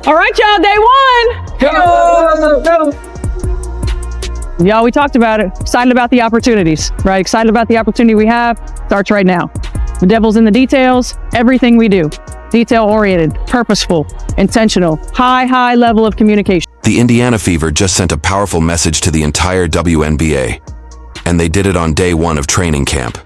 All right, y'all, day one. Y'all, we talked about it. Excited about the opportunities, right? Excited about the opportunity we have. Starts right now. The devil's in the details. Everything we do, detail-oriented, purposeful, intentional, high level of communication. The Indiana Fever just sent a powerful message to the entire WNBA, and they did it on day one of training camp.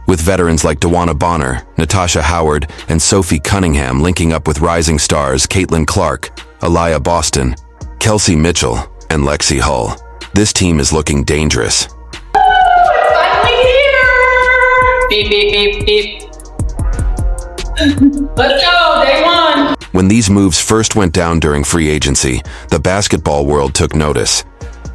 With veterans like Dawana Bonner, Natasha Howard, and Sophie Cunningham linking up with rising stars Caitlin Clark, Aliyah Boston, Kelsey Mitchell, and Lexi Hull. This team is looking dangerous. Finally here! Beep, beep, beep, beep. Let's go, day one. When these moves first went down during free agency, the basketball world took notice.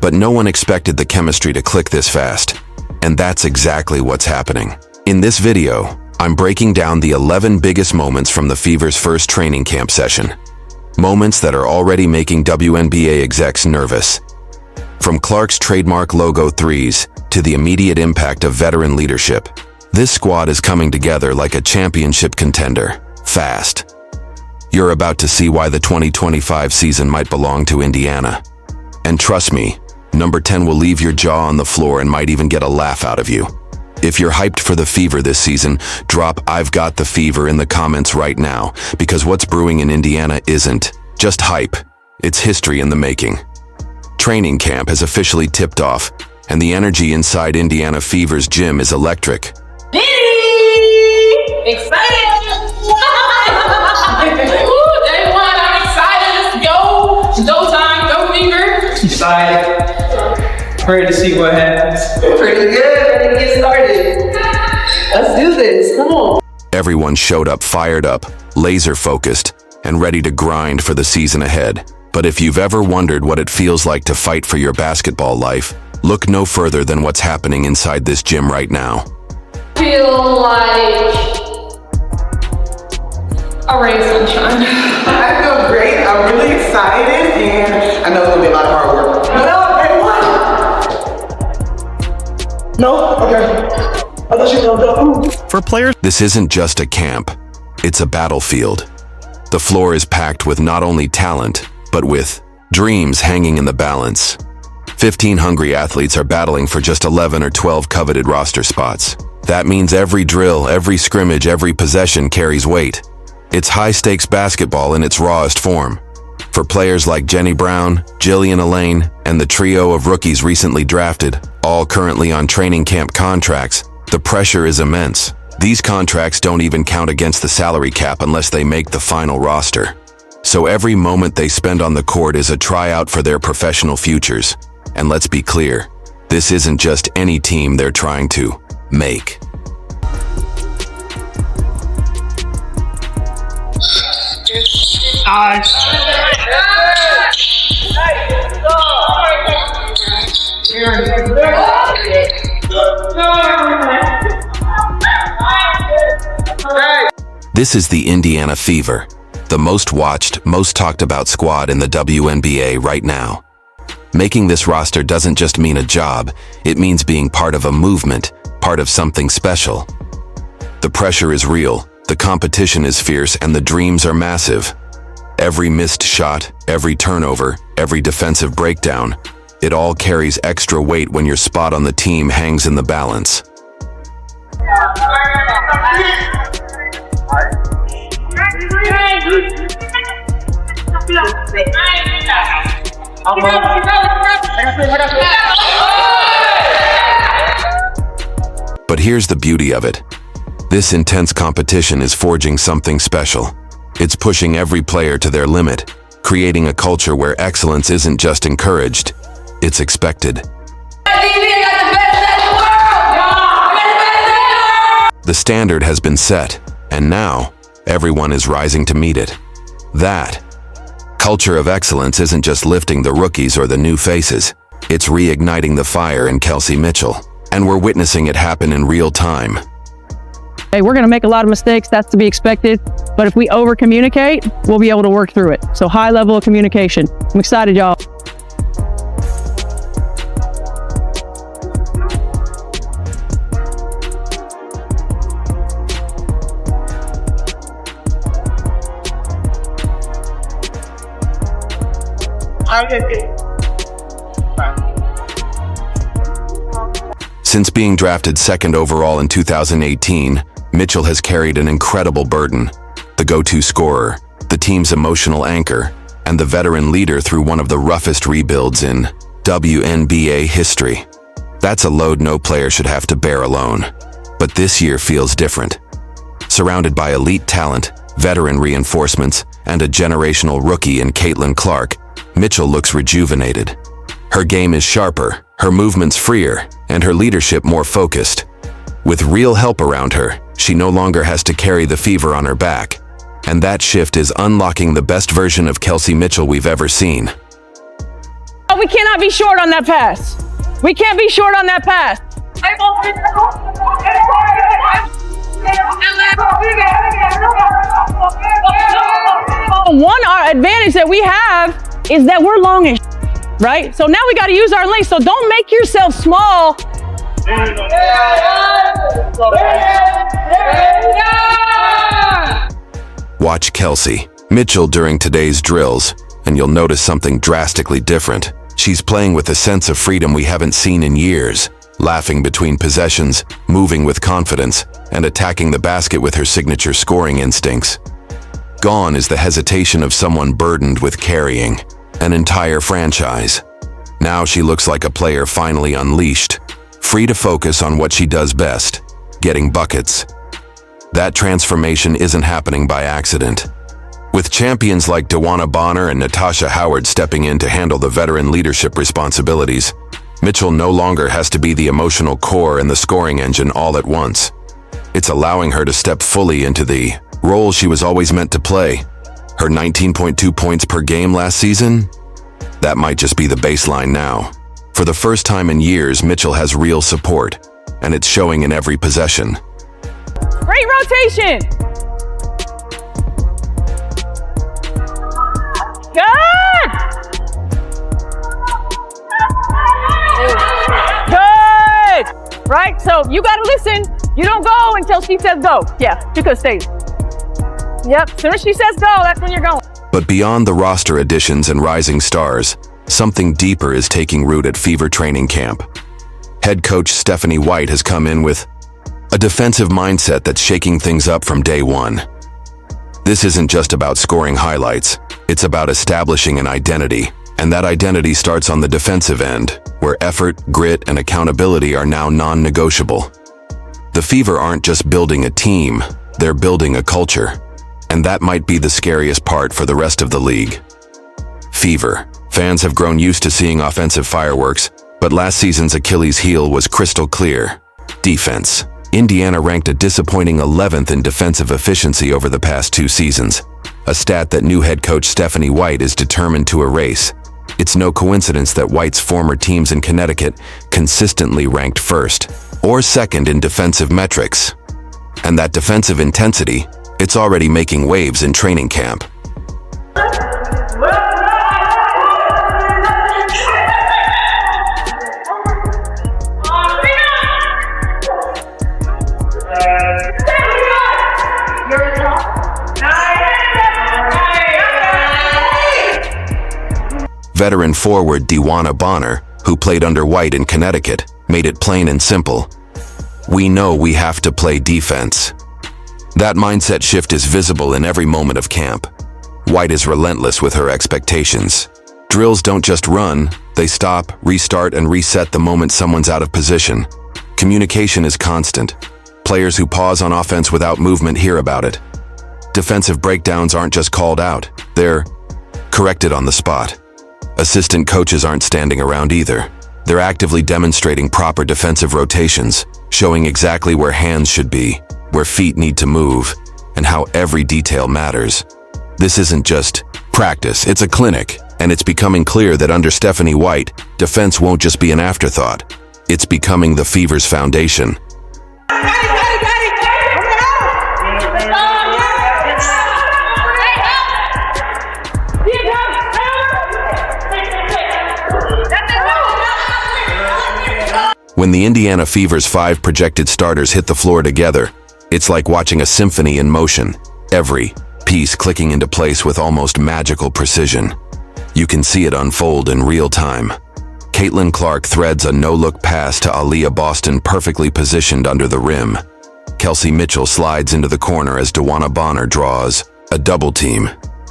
But no one expected the chemistry to click this fast. And that's exactly what's happening. In this video, I'm breaking down the 11 biggest moments from the Fever's first training camp session. Moments that are already making WNBA execs nervous. From Clark's trademark logo threes to the immediate impact of veteran leadership, this squad is coming together like a championship contender, fast. You're about to see why the 2025 season might belong to Indiana. And trust me, number 10 will leave your jaw on the floor and might even get a laugh out of you. If you're hyped for the Fever this season, drop "I've got the Fever" in the comments right now, because what's brewing in Indiana isn't just hype, it's history in the making. Training camp has officially tipped off, and the energy inside Indiana Fever's gym is electric. Excited! Day one, I'm excited. Let's go. Go time, go Fever. Excited. Ready to see what happens. Pretty good. Ready to get started. Let's do this. Come on. Everyone showed up fired up, laser focused, and ready to grind for the season ahead. But if you've ever wondered what it feels like to fight for your basketball life, look no further than what's happening inside this gym right now. Feel like a ray of sunshine. I feel great. I'm really excited, and I know it's gonna be a lot of hard work. No, okay. I thought you were gonna go. For players, this isn't just a camp, it's a battlefield. The floor is packed with not only talent, but with dreams hanging in the balance. 15 hungry athletes are battling for just 11 or 12 coveted roster spots. That means every drill, every scrimmage, every possession carries weight. It's high-stakes basketball in its rawest form. For players like Jenny Brown, Jillian Elaine, and the trio of rookies recently drafted, all currently on training camp contracts, the pressure is immense. These contracts don't even count against the salary cap unless they make the final roster. So every moment they spend on the court is a tryout for their professional futures. And let's be clear, this isn't just any team they're trying to make. This is the Indiana Fever, the most watched, most talked about squad in the WNBA right now. Making this roster doesn't just mean a job, it means being part of a movement, part of something special. The pressure is real, the competition is fierce, and the dreams are massive. Every missed shot, every turnover, every defensive breakdown, it all carries extra weight when your spot on the team hangs in the balance. But here's the beauty of it. This intense competition is forging something special. It's pushing every player to their limit, creating a culture where excellence isn't just encouraged, it's expected. The standard has been set, and now everyone is rising to meet it. That culture of excellence isn't just lifting the rookies or the new faces, it's reigniting the fire in Kelsey Mitchell. And we're witnessing it happen in real time. Hey, we're going to make a lot of mistakes. That's to be expected. But if we over-communicate, we'll be able to work through it. So high level of communication. I'm excited, y'all. Since being drafted second overall in 2018, Mitchell has carried an incredible burden. The go-to scorer, the team's emotional anchor, and the veteran leader through one of the roughest rebuilds in WNBA history. That's a load no player should have to bear alone. But this year feels different. Surrounded by elite talent, veteran reinforcements, and a generational rookie in Caitlin Clark, Mitchell looks rejuvenated. Her game is sharper, her movements freer, and her leadership more focused. With real help around her, she no longer has to carry the fever on her back. And that shift is unlocking the best version of Kelsey Mitchell we've ever seen. We cannot be short on that pass. We can't be short on that pass. One advantage that we have is that we're longish, right? So now we got to use our length. So don't make yourself small. Watch Kelsey Mitchell during today's drills, and you'll notice something drastically different. She's playing with a sense of freedom we haven't seen in years, laughing between possessions, moving with confidence, and attacking the basket with her signature scoring instincts. Gone is the hesitation of someone burdened with carrying an entire franchise. Now she looks like a player finally unleashed, free to focus on what she does best, getting buckets. That transformation isn't happening by accident. With champions like DeWanna Bonner and Natasha Howard stepping in to handle the veteran leadership responsibilities, Mitchell no longer has to be the emotional core and the scoring engine all at once. It's allowing her to step fully into the role she was always meant to play. Her 19.2 points per game last season? That might just be the baseline now. For the first time in years, Mitchell has real support, and it's showing in every possession. Great rotation. Good. Good. Right? So you got to listen. You don't go until she says go. Yeah, you could stay. Yep. As soon as she says go, that's when you're going. But beyond the roster additions and rising stars, something deeper is taking root at Fever training camp. Head coach Stephanie White has come in with a defensive mindset that's shaking things up from day one. This isn't just about scoring highlights, it's about establishing an identity. And that identity starts on the defensive end, where effort, grit, and accountability are now non-negotiable. The Fever aren't just building a team, they're building a culture. And that might be the scariest part for the rest of the league. Fever. Fans have grown used to seeing offensive fireworks, but last season's Achilles heel was crystal clear. Defense. Indiana ranked a disappointing 11th in defensive efficiency over the past 2 seasons, a stat that new head coach Stephanie White is determined to erase. It's no coincidence that White's former teams in Connecticut consistently ranked first or second in defensive metrics. And that defensive intensity, it's already making waves in training camp. Veteran forward DeWanna Bonner, who played under White in Connecticut, made it plain and simple. We know we have to play defense. That mindset shift is visible in every moment of camp. White is relentless with her expectations. Drills don't just run, they stop, restart, and reset the moment someone's out of position. Communication is constant. Players who pause on offense without movement hear about it. Defensive breakdowns aren't just called out, they're corrected on the spot. Assistant coaches aren't standing around either. They're actively demonstrating proper defensive rotations, showing exactly where hands should be, where feet need to move, and how every detail matters. This isn't just practice, it's a clinic, and it's becoming clear that under Stephanie White, defense won't just be an afterthought. It's becoming the Fever's foundation. When the Indiana Fever's 5 projected starters hit the floor together, it's like watching a symphony in motion, every piece clicking into place with almost magical precision. You can see it unfold in real time. Caitlin Clark threads a no-look pass to Aaliyah Boston perfectly positioned under the rim. Kelsey Mitchell slides into the corner as Dewana Bonner draws a double team.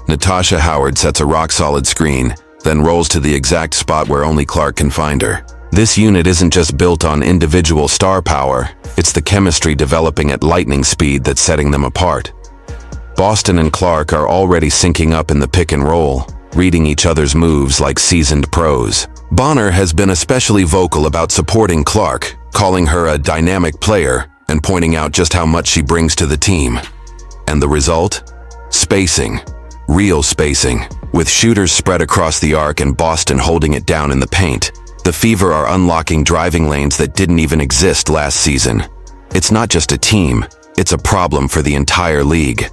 Natasha Howard sets a rock-solid screen, then rolls to the exact spot where only Clark can find her. This unit isn't just built on individual star power, it's the chemistry developing at lightning speed that's setting them apart. Boston and Clark are already syncing up in the pick and roll, reading each other's moves like seasoned pros. Bonner has been especially vocal about supporting Clark, calling her a dynamic player and pointing out just how much she brings to the team. And the result? Spacing. Real spacing. With shooters spread across the arc and Boston holding it down in the paint, the Fever are unlocking driving lanes that didn't even exist last season. It's not just a team, it's a problem for the entire league.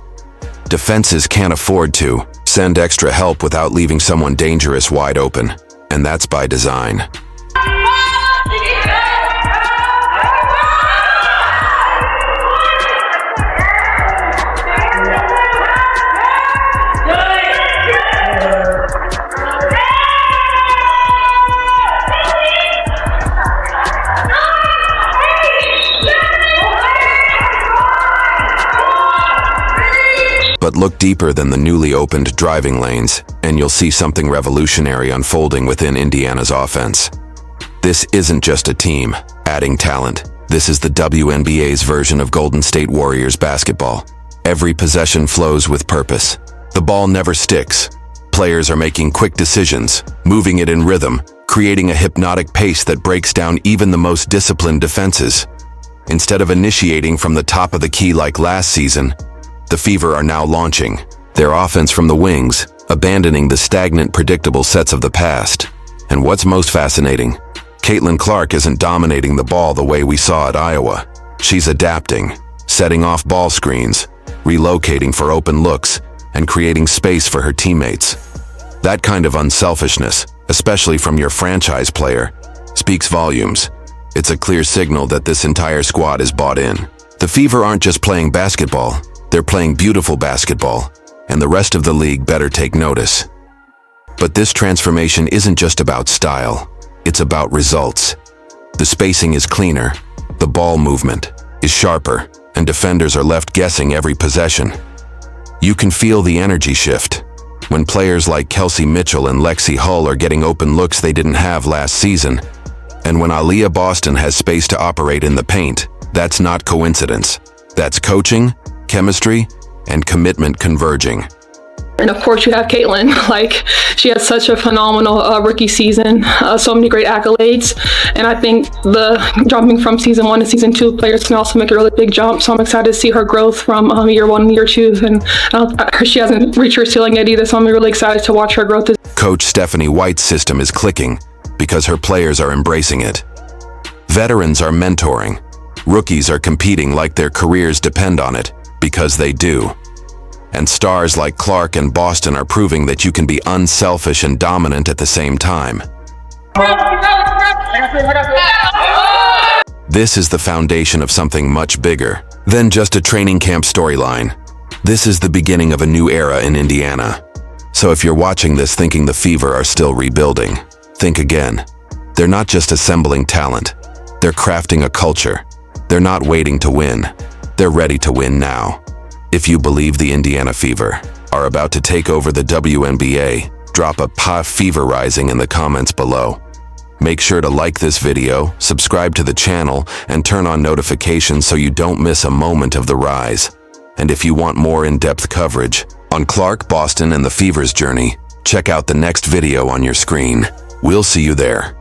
Defenses can't afford to send extra help without leaving someone dangerous wide open, and that's by design. But look deeper than the newly opened driving lanes, and you'll see something revolutionary unfolding within Indiana's offense. This isn't just a team adding talent. This is the WNBA's version of Golden State Warriors basketball. Every possession flows with purpose. The ball never sticks. Players are making quick decisions, moving it in rhythm, creating a hypnotic pace that breaks down even the most disciplined defenses. Instead of initiating from the top of the key like last season, the Fever are now launching their offense from the wings, abandoning the stagnant, predictable sets of the past. And what's most fascinating, Caitlin Clark isn't dominating the ball the way we saw at Iowa. She's adapting, setting off ball screens, relocating for open looks, and creating space for her teammates. That kind of unselfishness, especially from your franchise player, speaks volumes. It's a clear signal that this entire squad is bought in. The Fever aren't just playing basketball, they're playing beautiful basketball, and the rest of the league better take notice. But this transformation isn't just about style, it's about results. The spacing is cleaner, the ball movement is sharper, and defenders are left guessing every possession. You can feel the energy shift when players like Kelsey Mitchell and Lexi Hull are getting open looks they didn't have last season. And when Aaliyah Boston has space to operate in the paint, that's not coincidence. That's coaching, chemistry, and commitment converging. And of course you have Caitlin, she had such a phenomenal rookie season, so many great accolades. And I think the jumping from season 1 to season 2, players can also make a really big jump. So I'm excited to see her growth from year 1 and year 2. And she hasn't reached her ceiling yet either, so I'm really excited to watch her growth. Coach Stephanie White's system is clicking because her players are embracing it. Veterans are mentoring. Rookies are competing like their careers depend on it, because they do. And stars like Clark and Boston are proving that you can be unselfish and dominant at the same time. This is the foundation of something much bigger than just a training camp storyline. This is the beginning of a new era in Indiana. So if you're watching this thinking the Fever are still rebuilding, think again. They're not just assembling talent. They're crafting a culture. They're not waiting to win. They're ready to win now. If you believe the Indiana Fever are about to take over the WNBA, drop a Fever Rising in the comments below. Make sure to like this video, subscribe to the channel, and turn on notifications so you don't miss a moment of the rise. And if you want more in-depth coverage on Clark, Boston, and the Fever's journey, check out the next video on your screen. We'll see you there.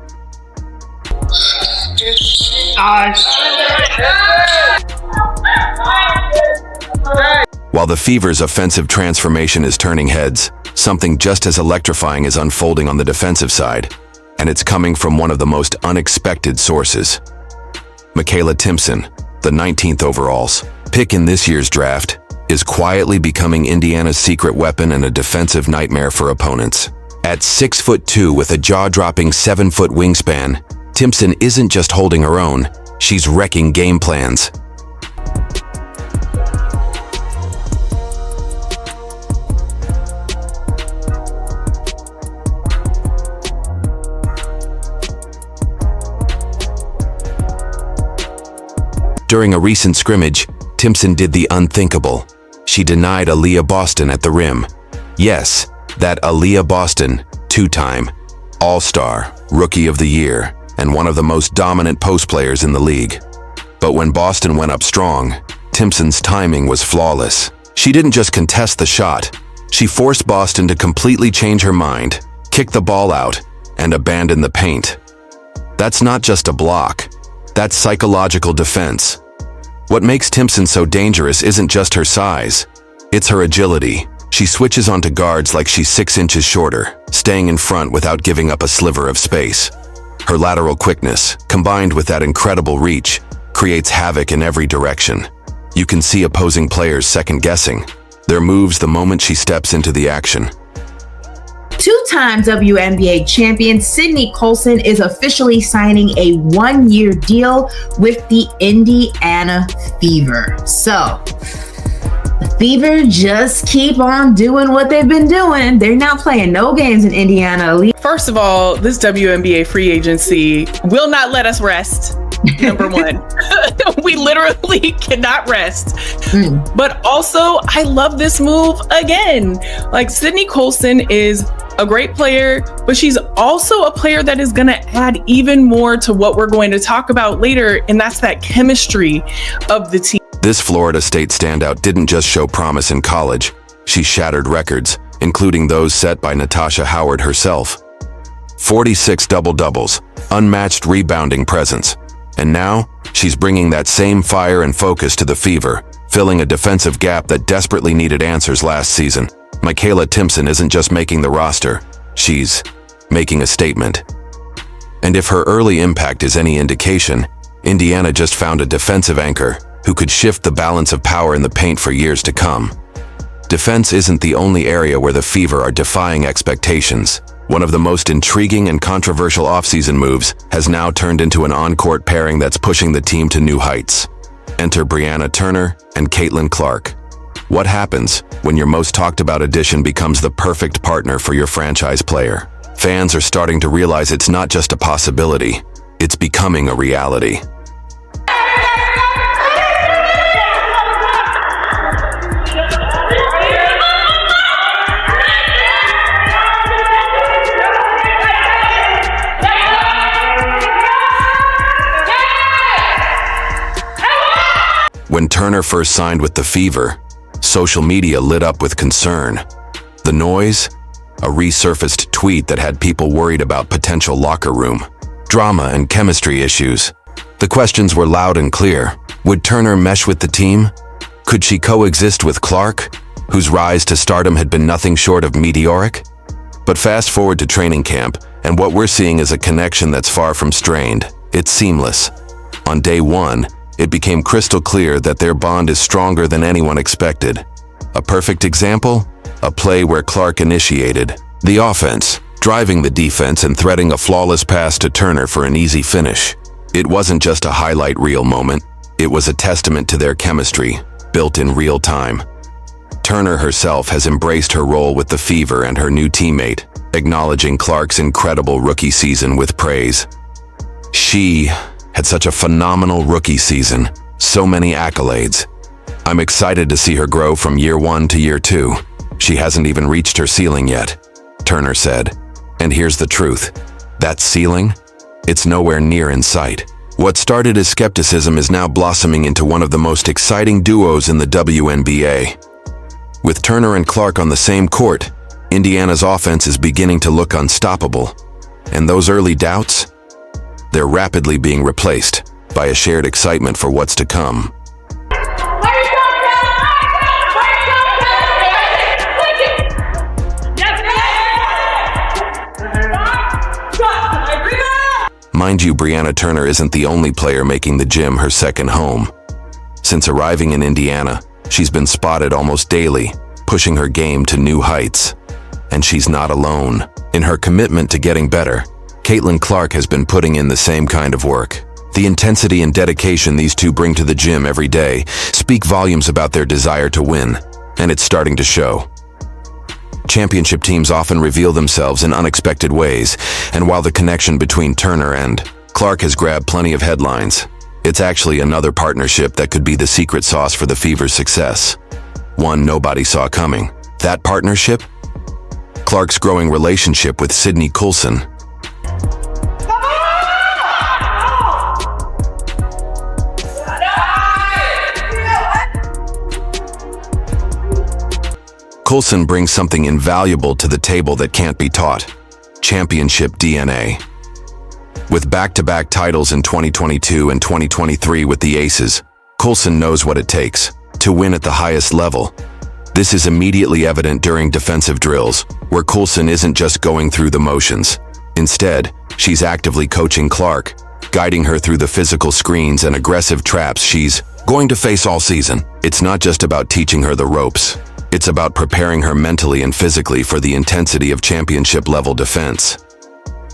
While the Fever's offensive transformation is turning heads, something just as electrifying is unfolding on the defensive side, and it's coming from one of the most unexpected sources. Makayla Timpson, the 19th overall pick in this year's draft, is quietly becoming Indiana's secret weapon and a defensive nightmare for opponents. At 6'2" with a jaw-dropping 7-foot wingspan, Timpson isn't just holding her own, she's wrecking game plans. During a recent scrimmage, Timpson did the unthinkable. She denied Aaliyah Boston at the rim. Yes, that Aaliyah Boston, two-time All-Star, Rookie of the Year, and one of the most dominant post players in the league. But when Boston went up strong, Timpson's timing was flawless. She didn't just contest the shot, she forced Boston to completely change her mind, kick the ball out, and abandon the paint. That's not just a block, that's psychological defense. What makes Timpson so dangerous isn't just her size, it's her agility. She switches onto guards like she's 6 inches shorter, staying in front without giving up a sliver of space. Her lateral quickness, combined with that incredible reach, creates havoc in every direction. You can see opposing players second-guessing their moves the moment she steps into the action. Two-time WNBA champion Sydney Colson is officially signing a 1-year deal with the Indiana Fever. So, the Fever just keep on doing what they've been doing. They're not playing no games in Indiana. First of all, this WNBA free agency will not let us rest. Number one, we literally cannot rest. But also, I love this move again. Like, Sydney Colson is a great player, but she's also a player that is going to add even more to what we're going to talk about later, and that's that chemistry of the team. This Florida State standout didn't just show promise in college, she shattered records, including those set by Natasha Howard herself. 46 double-doubles, unmatched rebounding presence. And now, she's bringing that same fire and focus to the Fever, filling a defensive gap that desperately needed answers last season. Mikayla Timpson isn't just making the roster, she's making a statement. And if her early impact is any indication, Indiana just found a defensive anchor who could shift the balance of power in the paint for years to come. Defense isn't the only area where the Fever are defying expectations. One of the most intriguing and controversial offseason moves has now turned into an on-court pairing that's pushing the team to new heights. Enter Brianna Turner and Caitlin Clark. What happens when your most talked about addition becomes the perfect partner for your franchise player? Fans are starting to realize it's not just a possibility, it's becoming a reality. When Turner first signed with the Fever, social media lit up with concern. The noise? A resurfaced tweet that had people worried about potential locker room drama and chemistry issues. The questions were loud and clear. Would Turner mesh with the team? Could she coexist with Clark, whose rise to stardom had been nothing short of meteoric? But fast forward to training camp, and what we're seeing is a connection that's far from strained. It's seamless. On day one, it became crystal clear that their bond is stronger than anyone expected. A perfect example? A play where Clark initiated the offense, driving the defense and threading a flawless pass to Turner for an easy finish. It wasn't just a highlight reel moment, it was a testament to their chemistry, built in real time. Turner herself has embraced her role with the Fever and her new teammate, acknowledging Clark's incredible rookie season with praise. She had such a phenomenal rookie season, so many accolades. I'm excited to see her grow from year one to year two. She hasn't even reached her ceiling yet, Turner said. And here's the truth. That ceiling? It's nowhere near in sight. What started as skepticism is now blossoming into one of the most exciting duos in the WNBA. With Turner and Clark on the same court, Indiana's offense is beginning to look unstoppable. And those early doubts? They're rapidly being replaced by a shared excitement for what's to come. Mind you, Brianna Turner isn't the only player making the gym her second home. Since arriving in Indiana, she's been spotted almost daily, pushing her game to new heights. And she's not alone. In her commitment to getting better, Caitlin Clark has been putting in the same kind of work. The intensity and dedication these two bring to the gym every day speak volumes about their desire to win, and it's starting to show. Championship teams often reveal themselves in unexpected ways, and while the connection between Turner and Clark has grabbed plenty of headlines, It's actually another partnership that could be the secret sauce for the Fever's success. One nobody saw coming. That partnership? Clark's growing relationship with Sydney Coulson. Coulson brings something invaluable to the table that can't be taught: championship DNA. With back-to-back titles in 2022 and 2023 with the Aces, Coulson knows what it takes to win at the highest level. This is immediately evident during defensive drills, where Coulson isn't just going through the motions. Instead, she's actively coaching Clark, guiding her through the physical screens and aggressive traps she's going to face all season. It's not just about teaching her the ropes. It's about preparing her mentally and physically for the intensity of championship-level defense.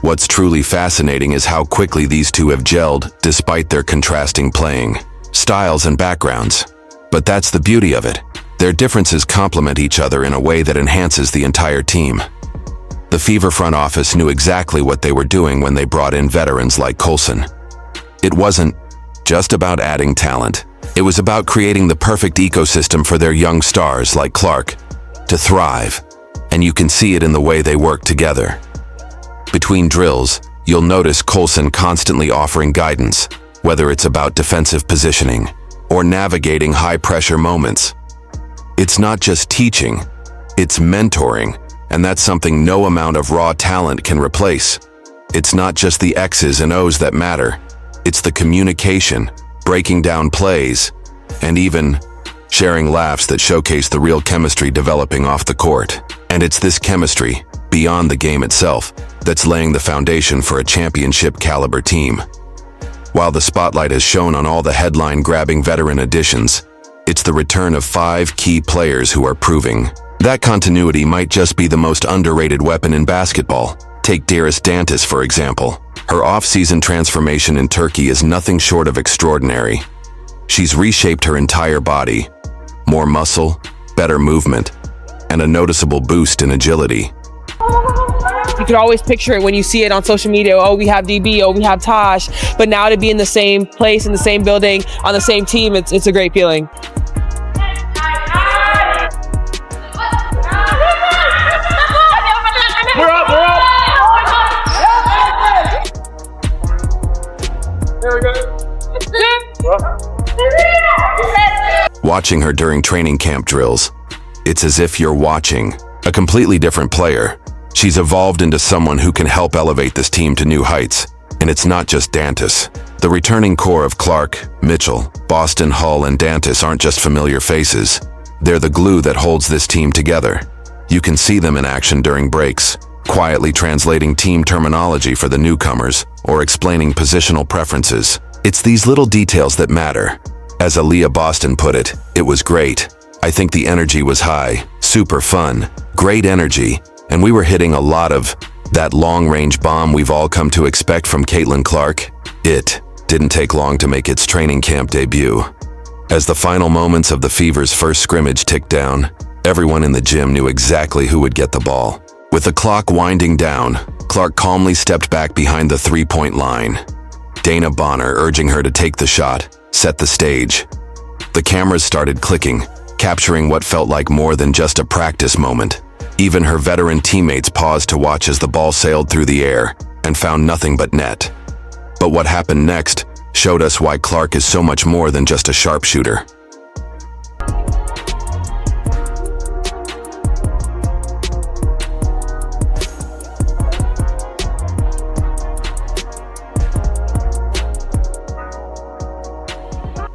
What's truly fascinating is how quickly these two have gelled despite their contrasting playing styles and backgrounds. But that's the beauty of it. Their differences complement each other in a way that enhances the entire team. The Fever front office knew exactly what they were doing when they brought in veterans like Coulson. It wasn't just about adding talent. It was about creating the perfect ecosystem for their young stars like Clark to thrive, and you can see it in the way they work together. Between drills, you'll notice Coulson constantly offering guidance, whether it's about defensive positioning or navigating high-pressure moments. It's not just teaching, it's mentoring, and that's something no amount of raw talent can replace. It's not just the X's and O's that matter, it's the communication, breaking down plays, and even sharing laughs that showcase the real chemistry developing off the court. And it's this chemistry, beyond the game itself, that's laying the foundation for a championship-caliber team. While the spotlight is shown on all the headline-grabbing veteran additions, it's the return of 5 key players who are proving that continuity might just be the most underrated weapon in basketball. Take Darius Dantas, for example. Her off-season transformation in Turkey is nothing short of extraordinary. She's reshaped her entire body. More muscle, better movement, and a noticeable boost in agility. You can always picture it when you see it on social media. Oh, we have DB, oh, we have Tosh. But now to be in the same place, in the same building, on the same team, it's a great feeling. We're up. There we go. Watching her during training camp drills, it's as if you're watching a completely different player. She's evolved into someone who can help elevate this team to new heights. And it's not just Dantas. The returning core of Clark, Mitchell, Boston, Hull, and Dantas aren't just familiar faces. They're the glue that holds this team together. You can see them in action during breaks, quietly translating team terminology for the newcomers or explaining positional preferences. It's these little details that matter. As Aaliyah Boston put it, it was great. I think the energy was high, super fun, great energy, and we were hitting a lot of that long-range bomb we've all come to expect from Caitlin Clark. It didn't take long to make its training camp debut. As the final moments of the Fever's first scrimmage ticked down, everyone in the gym knew exactly who would get the ball. With the clock winding down, Clark calmly stepped back behind the three-point line. Dana Bonner urging her to take the shot, set the stage. The cameras started clicking, capturing what felt like more than just a practice moment. Even her veteran teammates paused to watch as the ball sailed through the air and found nothing but net. But what happened next showed us why Clark is so much more than just a sharpshooter.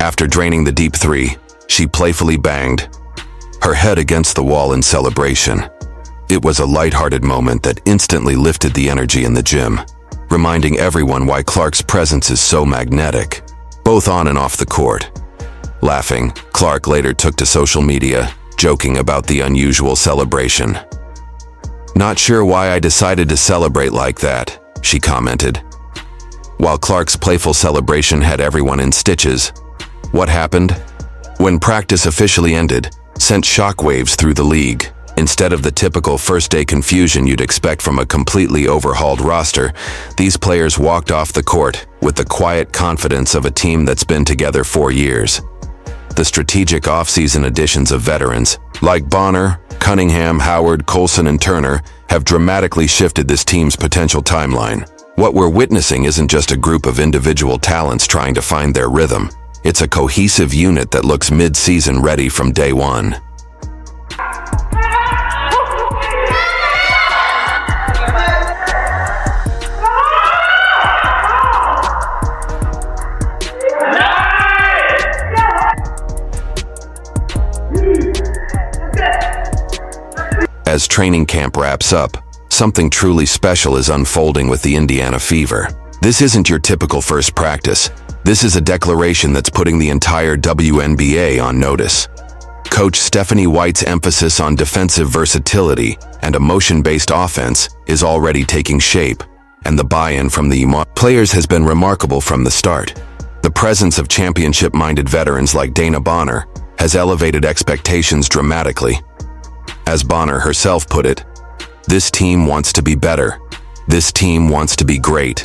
After draining the deep three, she playfully banged her head against the wall in celebration. It was a lighthearted moment that instantly lifted the energy in the gym, reminding everyone why Clark's presence is so magnetic, both on and off the court. Laughing, Clark later took to social media, joking about the unusual celebration. "Not sure why I decided to celebrate like that," she commented. While Clark's playful celebration had everyone in stitches, what happened? When practice officially ended, sent shockwaves through the league. Instead of the typical first-day confusion you'd expect from a completely overhauled roster, these players walked off the court with the quiet confidence of a team that's been together 4 years. The strategic offseason additions of veterans, like Bonner, Cunningham, Howard, Colson, and Turner, have dramatically shifted this team's potential timeline. What we're witnessing isn't just a group of individual talents trying to find their rhythm. It's a cohesive unit that looks mid-season ready from day one. As training camp wraps up, something truly special is unfolding with the Indiana Fever. This isn't your typical first practice. This is a declaration that's putting the entire WNBA on notice. Coach Stephanie White's emphasis on defensive versatility and a motion-based offense is already taking shape, and the buy-in from the players has been remarkable from the start. The presence of championship-minded veterans like Dana Bonner has elevated expectations dramatically. As Bonner herself put it, "This team wants to be better. This team wants to be great."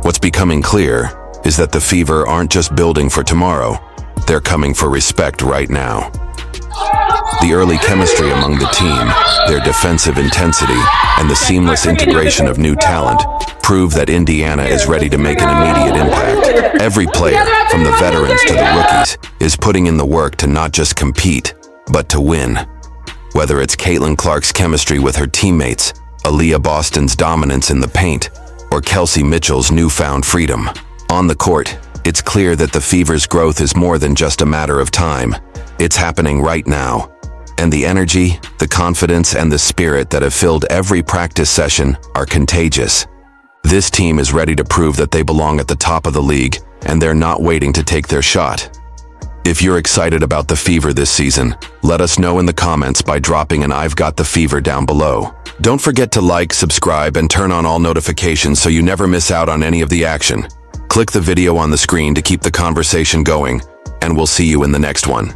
What's becoming clear is that the Fever aren't just building for tomorrow, they're coming for respect right now. The early chemistry among the team, their defensive intensity, and the seamless integration of new talent prove that Indiana is ready to make an immediate impact. Every player, from the veterans to the rookies, is putting in the work to not just compete, but to win. Whether it's Caitlin Clark's chemistry with her teammates, Aaliyah Boston's dominance in the paint, or Kelsey Mitchell's newfound freedom. On the court, it's clear that the Fever's growth is more than just a matter of time. It's happening right now. And the energy, the confidence, and the spirit that have filled every practice session are contagious. This team is ready to prove that they belong at the top of the league, and they're not waiting to take their shot. If you're excited about the Fever this season, let us know in the comments by dropping an "I've got the Fever" down below. Don't forget to like, subscribe, and turn on all notifications so you never miss out on any of the action. Click the video on the screen to keep the conversation going, and we'll see you in the next one.